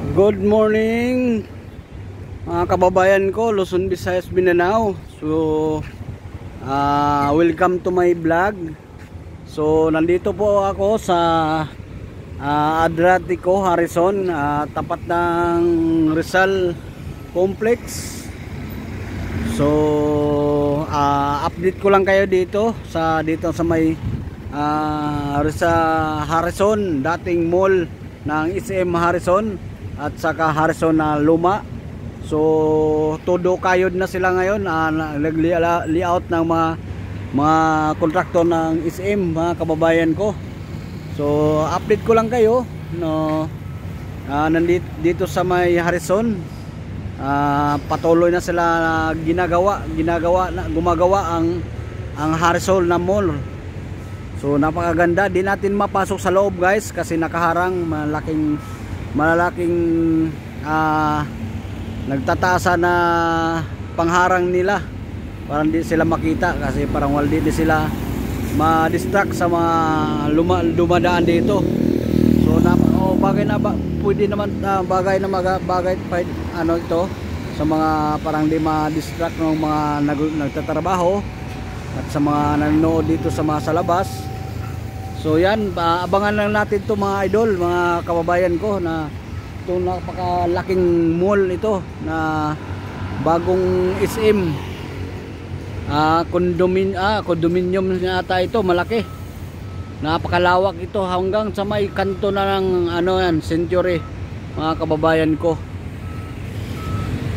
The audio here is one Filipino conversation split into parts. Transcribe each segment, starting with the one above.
Good morning mga kababayan ko, Luzon, Visayas, Mindanao. So welcome to my vlog. So nandito po ako sa Adriatico, Harrison, tapat ng Rizal Complex. So update ko lang kayo dito sa may Harrison, dating mall ng SM Harrison at saka Harrison na luma. So todo kayod na sila ngayon, nag-layout ng mga kontraktor ng SM, mga kababayan ko. So update ko lang kayo, no, nandito dito sa may Harrison. Patuloy na sila gumagawa ang Harrison na mall. So napakaganda, di natin mapasok sa loob guys kasi nakaharang, malalaking nagtataasa na pangharang nila para hindi sila makita, kasi parang waldi di sila ma-distract sa mga dumadaan dito. So bagay na pwede naman, bagay ito sa mga parang di ma-distract ng mga nagtatrabaho at sa mga nanonood dito sa labas. So yan, abangan lang natin to mga idol, mga kababayan ko, na ito napakalaking mall ito na bagong SM, condominium ata ito, malaki, napakalawak ito hanggang sa may kanto na ng Century, mga kababayan ko.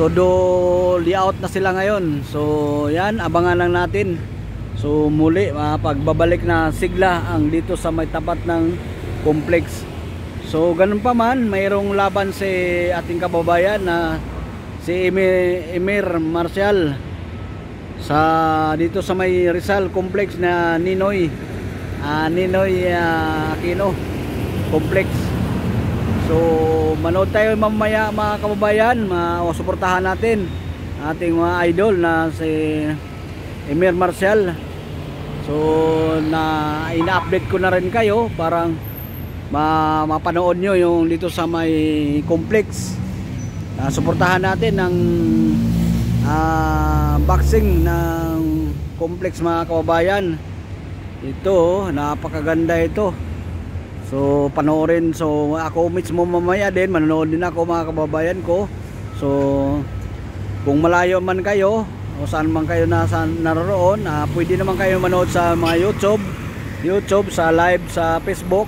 Todo layout na sila ngayon. So yan, abangan lang natin. So muli pagbabalik na sigla ang dito sa may tapat ng complex. So ganun pa man, mayroong laban si ating kababayan na si Emir Marcial sa dito sa may Rizal Complex na Ninoy Aquino Complex. So manood tayo mamaya mga kababayan, suportahan natin ating mga idol na si Emir Marcial. So ina-update ko na rin kayo, parang mapanood nyo yung dito sa may complex. Suportahan natin ng boxing ng complex, mga kababayan. Ito, napakaganda ito. So panoorin. So ako mismo mamaya din manonood din ako, mga kababayan ko. So kung malayo man kayo o saan man kayo naroon, pwede naman kayo manood sa mga YouTube, sa live sa Facebook.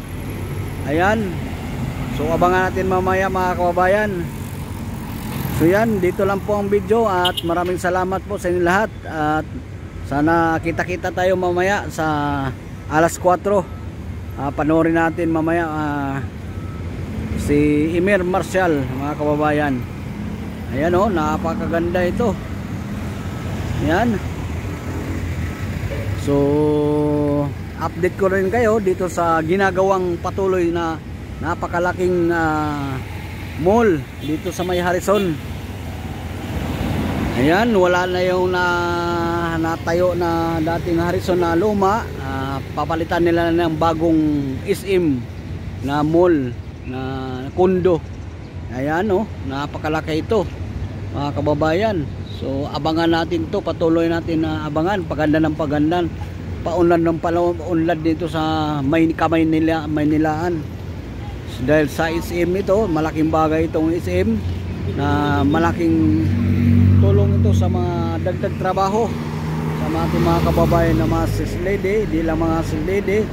Ayan. So abangan natin mamaya, mga kababayan. So yan, dito lang po ang video at maraming salamat po sa inyo lahat. At sana kita-kita tayo mamaya sa alas 4. Panoorin natin mamaya si Emir Marcial, mga kababayan. Ayan o, napakaganda ito. Yan. So update ko rin kayo dito sa ginagawang patuloy na napakalaking mall dito sa may Harrison. Ayan, wala na yung natayo na dating Harrison na luma. Papalitan nila ng bagong SM na mall na kondo. Ayan o, napakalaki ito, mga kababayan. So abangan natin to, patuloy natin na abangan, paganda ng pagandan, paunlad ng paunlad dito sa Maynilaan. So, dahil sa SM ito, malaking bagay itong SM na malaking tulong ito sa mga dagdag trabaho sa ating mga kababayan na mga sis lady, di lang mga sis lady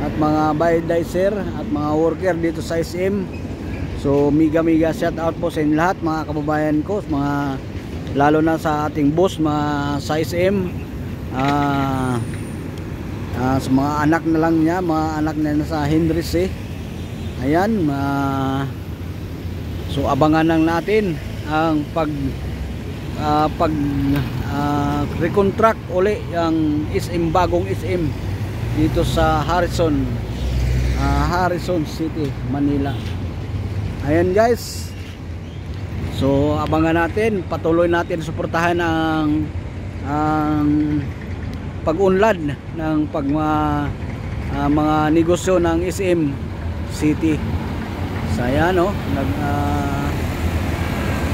at mga baydizer at mga worker dito sa SM. So mega shout out po sa inyo lahat, mga kababayan ko, mga lalo na sa ating boss, mga sa SM, sa mga anak na lang niya, mga anak na sa Hendris Ayan, so abangan lang natin ang recontract uli ang SM, bagong SM dito sa Harrison City, Manila. Ayan guys. So abangan natin, patuloy natin suportahan ang pag-unlad ng mga negosyo ng SM City. So ayan,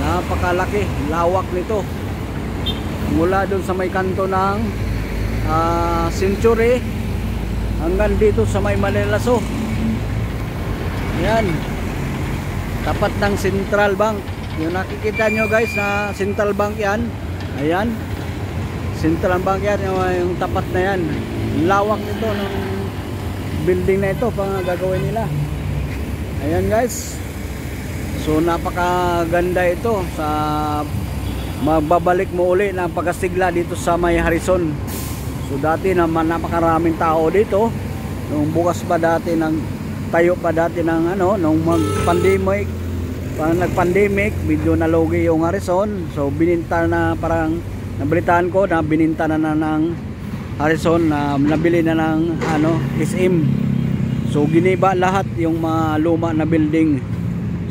Napakalaki, lawak nito. Mula doon sa may kanto ng Century hanggang dito sa may Manilaso. Yan, tapat ng Central Bank. Yung nakikita nyo guys na Central Bank yan. Ayan, Central Bank yan, yung tapat na yan. Lawak nito ng building na ito pang gagawin nila. Ayan guys, so napakaganda ito. Sa magbabalik mo uli ng pagkasigla dito sa may Harrison. So dati naman napakaraming tao dito nung bukas pa dati ng tayo pa dati ng nung mag-pandemic, parang nag-pandemic, medyo nalugi yung Harrison. So bininta na, parang nabalitaan ko na bininta na ng Harrison, na nabili na ng SM. So giniba lahat yung mga luma na building.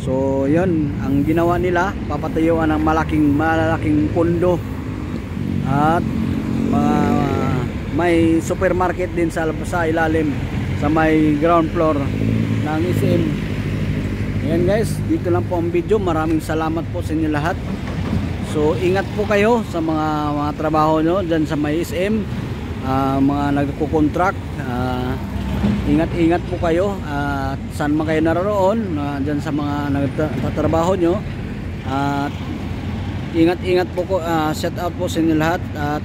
So yun ang ginawa nila, papatayuan ng malaking pundo at may supermarket din sa ilalim sa may ground floor ng SM. Ayan guys, dito lang po ang video. Maraming salamat po sa inyo lahat. So ingat po kayo sa mga trabaho nyo dyan sa may SM, mga nagko-contract. Ingat po kayo at saan man kayo naroon dyan sa mga nagtatrabaho nyo. At ingat po ko, shout out po sa inyo lahat. At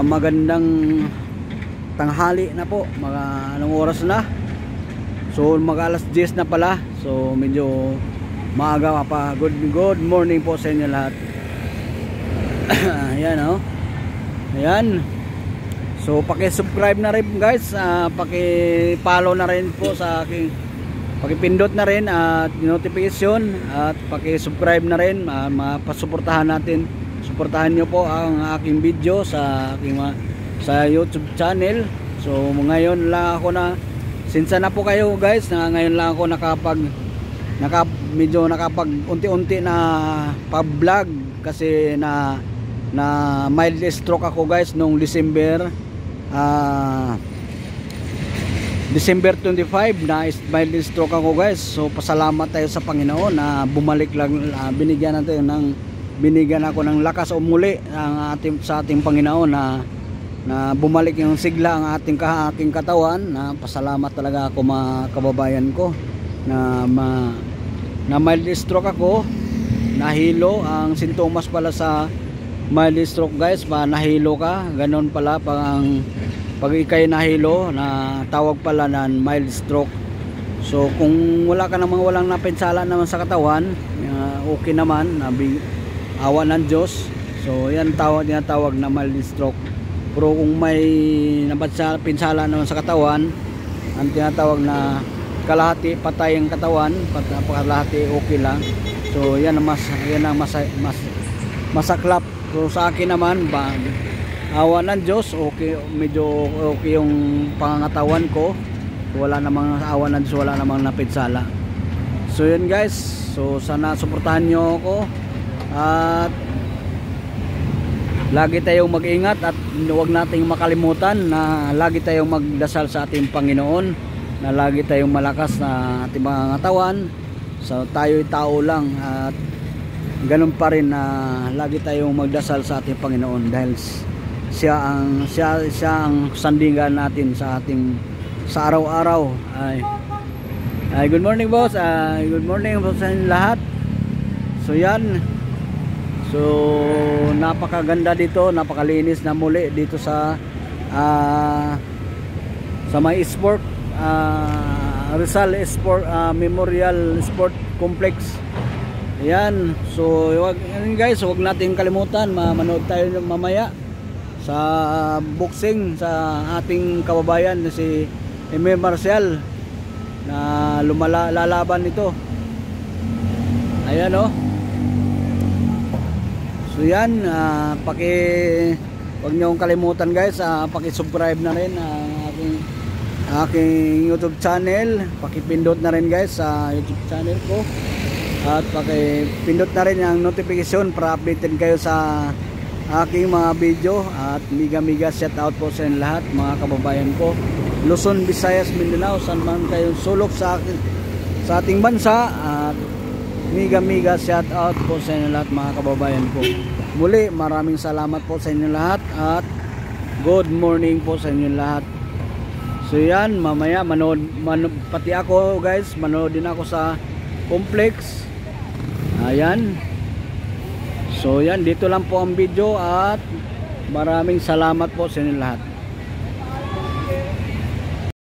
magandang tanghali na po, mga anong oras na. So mag alas 10 na pala. So medyo maaga pa. Good morning po sa inyo lahat. Ayan ayan. So paki-subscribe na rin guys, paki-follow na rin po sa aking, paki-pindot na rin at notification, at paki-subscribe na rin, mapasuportahan natin. Suportahan nyo po ang aking video sa aking sa YouTube channel. So ngayon lang ako na, sinsa na po kayo guys, na ngayon lang ako medyo nakapag unti-unti na pa-vlog, kasi na mild stroke ako guys nung December 25 na mild stroke ako guys. So pasalamat tayo sa Panginoon na bumalik lang, binigyan ako ng lakas umuli sa ating Panginoon na bumalik yung sigla ang aking katawan. Na pasalamat talaga ako mga kababayan ko na mild stroke ako, nahilo. Ang sintomas pala sa mild stroke guys, nahilo ka, ganon pala pag ikay nahilo, na tawag pala na mild stroke. So kung wala ka namang walang napinsala naman sa katawan, okay naman, awa ng Diyos. So yan tinatawag na mild stroke. Pero kung may pinsala naman sa katawan, ang tinatawag na kalahati patay ang katawan, kalahati okay lang. So yan ang masaklap. So sa akin naman, awa ng Diyos, okay, medyo okay yung pangangatawan ko. Wala namang awa ng Diyos, wala namang napinsala. So yun guys, so sana suportahan nyo ako, at lagi tayong mag-ingat, at huwag nating makalimutan na lagi tayong magdasal sa ating Panginoon, na lagi tayong malakas na ating mga katawan. So tayo'y tao lang, at ganun pa rin na lagi tayong magdasal sa ating Panginoon, dahil siya ang sandingan natin sa araw-araw. Ay good morning boss, good morning po sa inyo lahat. So yan, so napakaganda dito, napakalinis na muli dito sa may sport, Rizal Sport Memorial Sport Complex. Ayan, so guys, huwag natin kalimutan, manood tayo mamaya sa boxing sa ating kababayan na si Emil Marcial, na lalaban nito. Ayan so yan, huwag nyo kalimutan guys, paki-subscribe na rin ang aking YouTube channel. Paki-pindot na rin guys sa YouTube channel ko, at paki-pindot na rin ang notification para updated kayo sa aking mga video. At miga shout out po sa inyo lahat mga kababayan ko, Luzon, Visayas, Mindanao, saan man kayong sulok sa ating bansa. At Mega shout out po sa inyo lahat mga kababayan ko. Muli maraming salamat po sa inyo lahat at good morning po sa inyo lahat. So yan, mamaya pati ako guys, manood din ako sa complex. Ayan. So yan, dito lang po ang video at maraming salamat po sa inyo lahat.